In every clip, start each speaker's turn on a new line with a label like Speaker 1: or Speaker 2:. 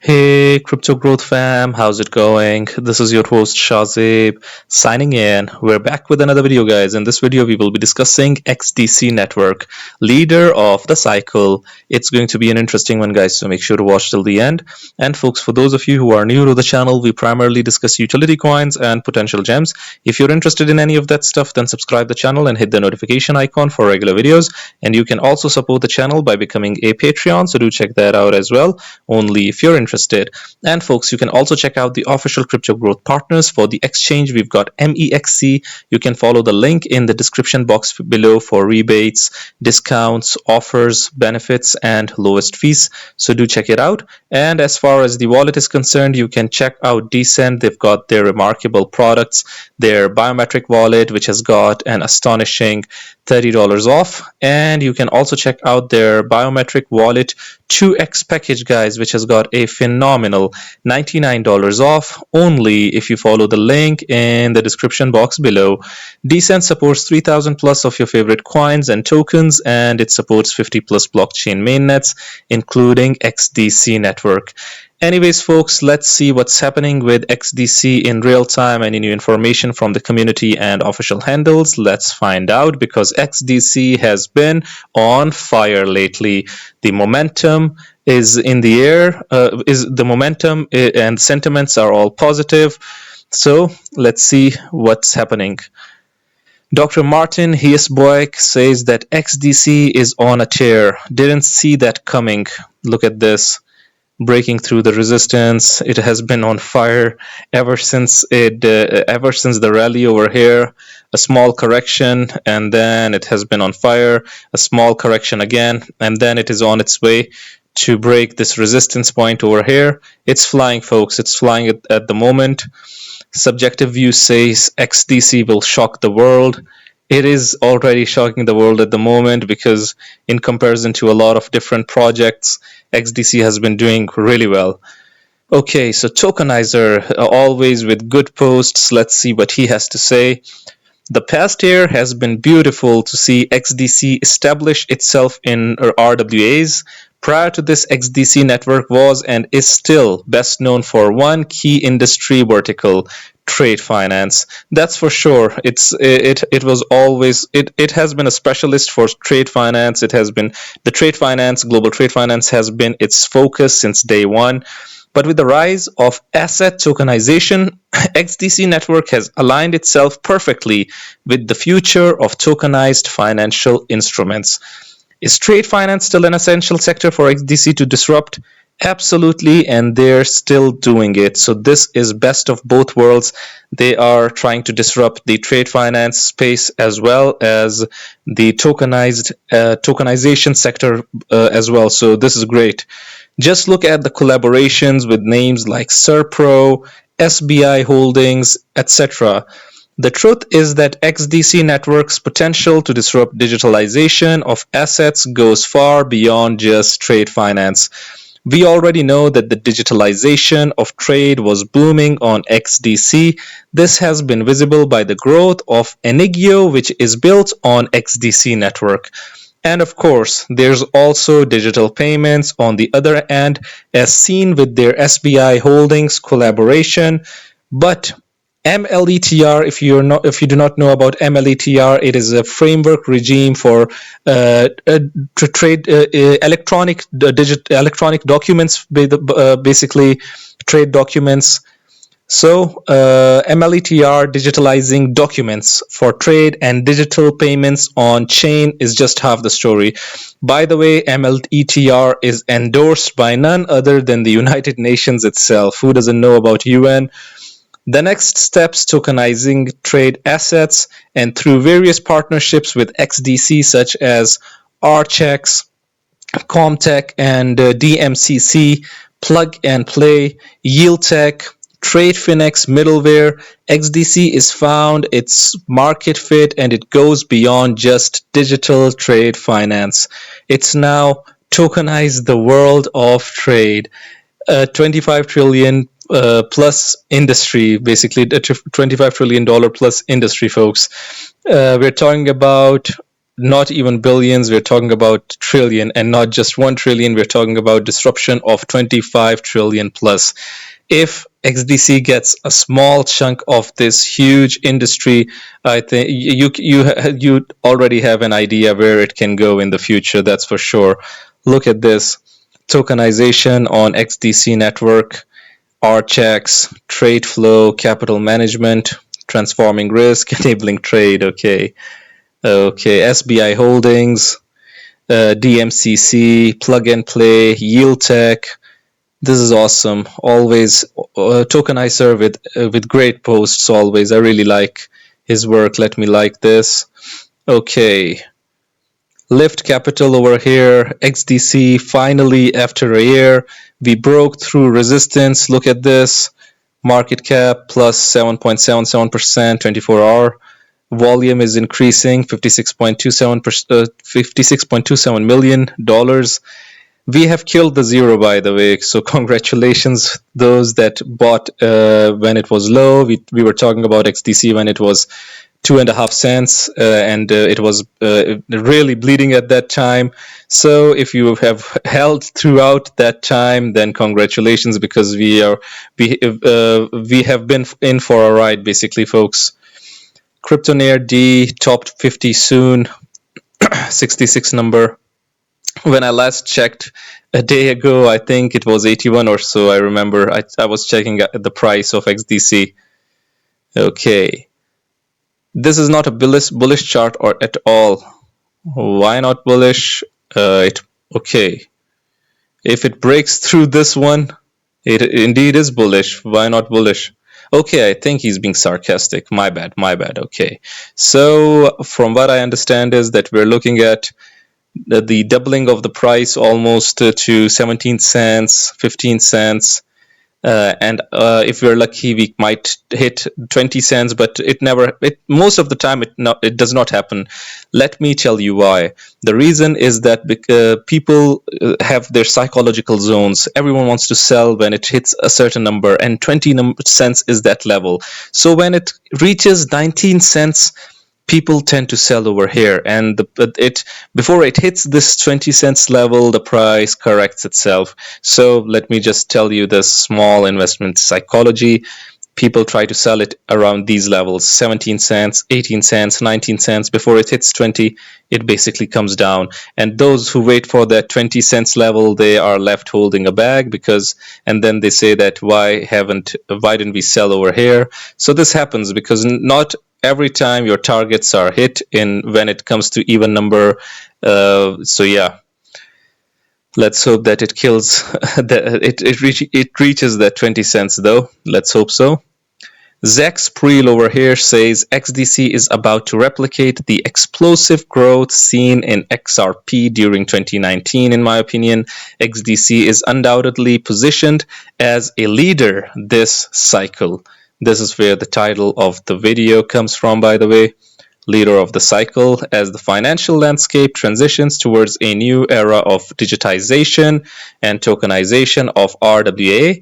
Speaker 1: Hey, Crypto Growth fam, how's it going? This is your host Shazib signing in. We're back with another video, guys. In this video, we will be discussing XDC Network, leader of the cycle. It's going to be an interesting one, guys, so make sure to watch till the end. And folks, for those of you who are new to the channel, we primarily discuss utility coins and potential gems. If you're interested in any of that stuff, then subscribe the channel and hit the notification icon for regular videos. And you can also support the channel by becoming a Patreon, so do check that out as well, only if you're interested. And folks, you can also check out the official Crypto Growth partners for the exchange. We've got MEXC. You can follow the link in the description box below for rebates, discounts, offers, benefits, and lowest fees. So do check it out. And as far as the wallet is concerned, you can check out Decent. They've got their remarkable products, their biometric wallet, which has got an astonishing $30 off. And you can also check out their biometric wallet 2x package, guys, which has got a phenomenal $99 off only if you follow the link in the description box below. Decent supports 3000 plus of your favorite coins and tokens, and it supports 50 plus blockchain mainnets, including XDC Network. Anyways, folks, let's see what's happening with XDC in real time. Any new information from the community and official handles? Let's find out, because XDC has been on fire lately. The momentum is in the air. And sentiments are all positive. So let's see what's happening. Dr. Martin Hiesboek says that XDC is on a tear. Didn't see that coming. Look at this. Breaking through the resistance. It has been on fire ever since the rally over here. A small correction, and then it has been on fire. A small correction again, and then it is on its way to break this resistance point over here. It's flying, folks. It's flying at the moment. Subjective view says XDC will shock the world. It is already shocking the world at the moment, because in comparison to a lot of different projects, XDC has been doing really well. Okay, so Tokenizer, always with good posts. Let's see what he has to say. The past year has been beautiful to see XDC establish itself in RWAs. Prior to this, XDC Network was and is still best known for one key industry vertical: trade finance. That's for sure. It was always it has been a specialist for trade finance. It has been the trade finance, global trade finance has been its focus since day one. But with the rise of asset tokenization, XDC Network has aligned itself perfectly with the future of tokenized financial instruments. Is trade finance still an essential sector for XDC to disrupt? Absolutely, and they're still doing it. So this is best of both worlds. They are trying to disrupt the trade finance space as well as the tokenization sector as well. So this is great. Just look at the collaborations with names like Serpro, SBI Holdings, etc. The truth is that XDC Network's potential to disrupt digitalization of assets goes far beyond just trade finance. We already know that the digitalization of trade was booming on XDC. This has been visible by the growth of Enigio, which is built on XDC Network. And of course, there's also digital payments on the other end, as seen with their SBI Holdings collaboration. But MLETR, if you do not know about MLETR, it is a framework regime for to trade electronic documents, basically trade documents. So MLETR, digitalizing documents for trade and digital payments on chain, is just half the story. By the way, MLETR is endorsed by none other than the United Nations itself. Who doesn't know about UN? The next steps: tokenizing trade assets, and through various partnerships with XDC such as Archex, Comtech, and DMCC, Plug and Play, YieldTech, TradeFinex middleware, XDC is found its market fit, and it goes beyond just digital trade finance. It's now tokenized the world of trade. 25 trillion plus industry, basically $25 trillion plus industry, folks. We're talking about not even billions, we're talking about trillion, and not just 1 trillion, we're talking about disruption of 25 trillion plus. If XDC gets a small chunk of this huge industry, I think you already have an idea where it can go in the future. That's for sure. Look at this tokenization on XDC network, R checks, trade flow, capital management, transforming risk, enabling trade. Okay, SBI Holdings, DMCC, Plug and Play, Yield Tech. This is awesome. Always tokenizer with great posts. Always, I really like his work. Let me like this. Okay, Lift Capital over here. XDC finally after a year we broke through resistance. Look at this. Market cap plus 7.77%, 24-hour. Volume is increasing, $56.27 million. We have killed the zero, by the way. So congratulations, those that bought when it was low. We were talking about XDC when it was 2.5 cents, and it was really bleeding at that time. So if you have held throughout that time, then congratulations, because we have been in for a ride, basically, folks. Cryptonair D topped 50 soon, 66 number. When I last checked a day ago, I think it was 81 or so. I remember I was checking the price of XDC. Okay. This is not a bullish chart or at all. Why not bullish? Okay. If it breaks through this one, it indeed is bullish. Why not bullish? Okay, I think he's being sarcastic. My bad. Okay. So from what I understand is that we're looking at the doubling of the price almost to 17 cents, 15 cents. And if we're lucky, we might hit 20 cents, but most of the time it does not happen. Let me tell you why. The reason is that people have their psychological zones. Everyone wants to sell when it hits a certain number, and 20 cents is that level. So when it reaches 19 cents, people tend to sell over here, and before it hits this 20 cents level, the price corrects itself. So let me just tell you this small investment psychology. People try to sell it around these levels, 17 cents, 18 cents, 19 cents. Before it hits 20, it basically comes down. And those who wait for that 20 cents level, they are left holding a bag, and then they say that why didn't we sell over here? So this happens because not every time your targets are hit when it comes to even number. So yeah, let's hope that it kills that it reaches that 20 cents though. Let's hope so. CSPR over here says XDC is about to replicate the explosive growth seen in XRP during 2019. In my opinion, XDC is undoubtedly positioned as a leader this cycle. This is where the title of the video comes from, by the way. Leader of the cycle. As the financial landscape transitions towards a new era of digitization and tokenization of RWA,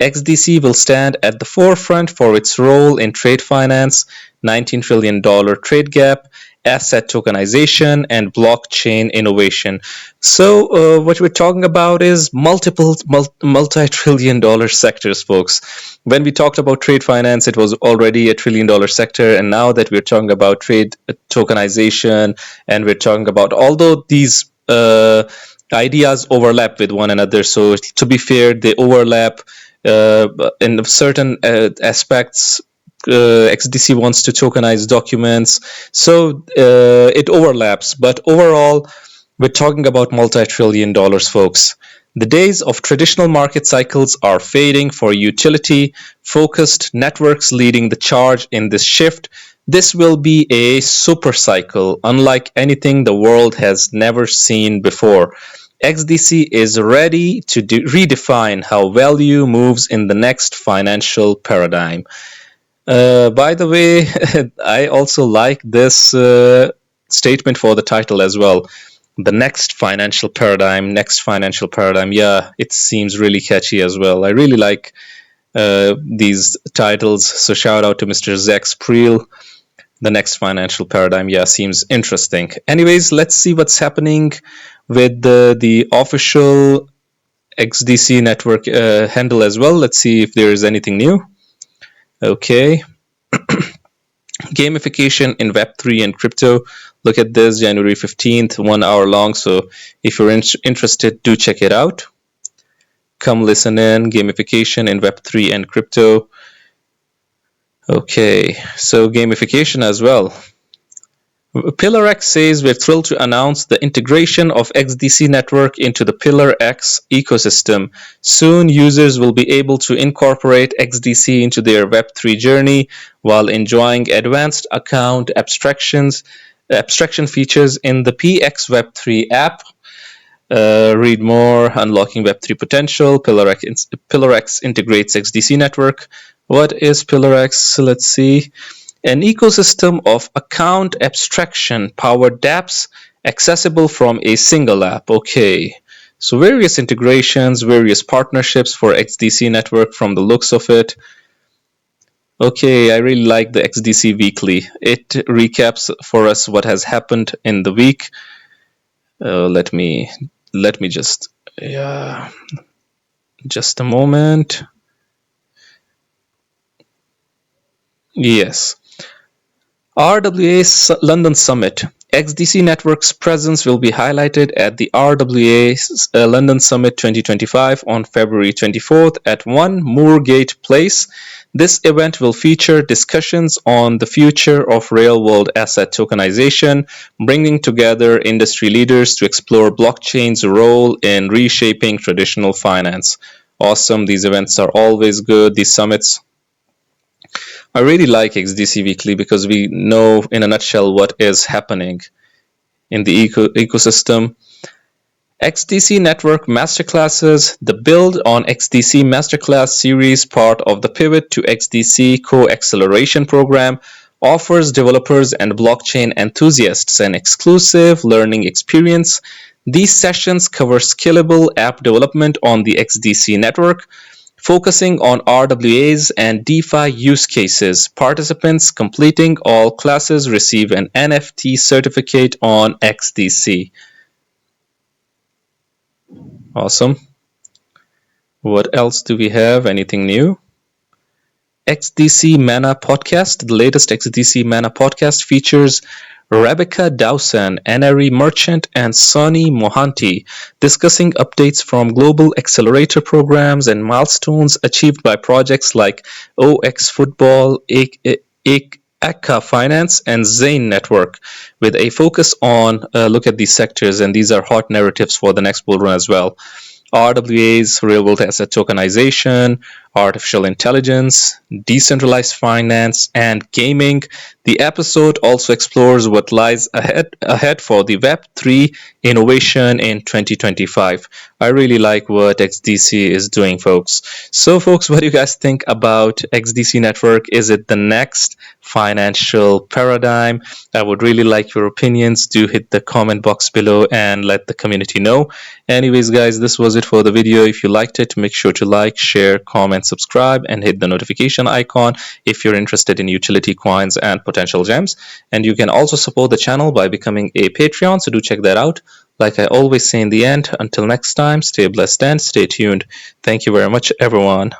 Speaker 1: XDC will stand at the forefront for its role in trade finance, $19 trillion trade gap, asset tokenization, and blockchain innovation. So what we're talking about is multi-trillion dollar sectors, folks. When we talked about trade finance, it was already a $1 trillion sector, and now that we're talking about trade tokenization, and we're talking about, although these ideas overlap with one another, so to be fair, they overlap in certain aspects. XDC wants to tokenize documents, so it overlaps, but overall we're talking about multi-trillion dollars, folks. The days of traditional market cycles are fading for utility focused networks leading the charge in this shift. This will be a super cycle unlike anything the world has never seen before. XDC is ready to redefine how value moves in the next financial paradigm. By the way, I also like this statement for the title as well. The next financial paradigm. Yeah, it seems really catchy as well. I really like these titles. So shout out to Mr. XDC. the next financial paradigm. Yeah, seems interesting. Anyways, let's see what's happening with the official XDC network handle as well. Let's see if there is anything new. Okay. Gamification in Web3 and crypto. Look at this, January 15th, 1 hour long. So if you're interested, do check it out. Come listen in. Gamification in Web3 and crypto. Okay, so gamification as well. Pillar X says we're thrilled to announce the integration of XDC Network into the Pillar X ecosystem. Soon, users will be able to incorporate XDC into their Web3 journey while enjoying advanced account abstraction features in the PX Web3 app. Read more, unlocking Web3 potential. Pillar X integrates XDC Network. What is Pillar X? Let's see. An ecosystem of account abstraction powered dApps accessible from a single app. Okay, so various integrations, various partnerships for XDC Network from the looks of it. Okay, I really like the XDC Weekly. It recaps for us what has happened in the week. Let me just a moment. Yes. RWA London Summit. XDC Network's presence will be highlighted at the RWA London Summit 2025 on February 24th at 1 Moorgate Place. This event will feature discussions on the future of real-world asset tokenization, bringing together industry leaders to explore blockchain's role in reshaping traditional finance. Awesome. These events are always good. These summits. I really like XDC Weekly because we know in a nutshell what is happening in the ecosystem. XDC Network Masterclasses, the Build on XDC Masterclass series, part of the Pivot to XDC Co-Acceleration Program, offers developers and blockchain enthusiasts an exclusive learning experience. These sessions cover scalable app development on the XDC network, focusing on RWAs and DeFi use cases. Participants completing all classes receive an NFT certificate on XDC. Awesome. What else do we have? Anything new? XDC Mana Podcast. The latest XDC Mana Podcast features Rebecca Dawson, NRE Merchant, and Sonny Mohanty, discussing updates from global accelerator programs and milestones achieved by projects like OX Football, Akka Finance, and Zane Network, with a focus on look at these sectors, and these are hot narratives for the next bull run as well. RWAs, real-world asset tokenization, artificial intelligence, decentralized finance, and gaming. The episode also explores what lies ahead for the Web3 innovation in 2025. I really like what XDC is doing, folks. So, folks, what do you guys think about XDC Network? Is it the next financial paradigm? I would really like your opinions. Do hit the comment box below and let the community know. Anyways, guys, this was it for the video. If you liked it, make sure to like, share, comment, subscribe, and hit the notification icon if you're interested in utility coins and potential gems. And you can also support the channel by becoming a Patreon, so do check that out. Like I always say in the end, until next time, stay blessed and stay tuned. Thank you very much, everyone.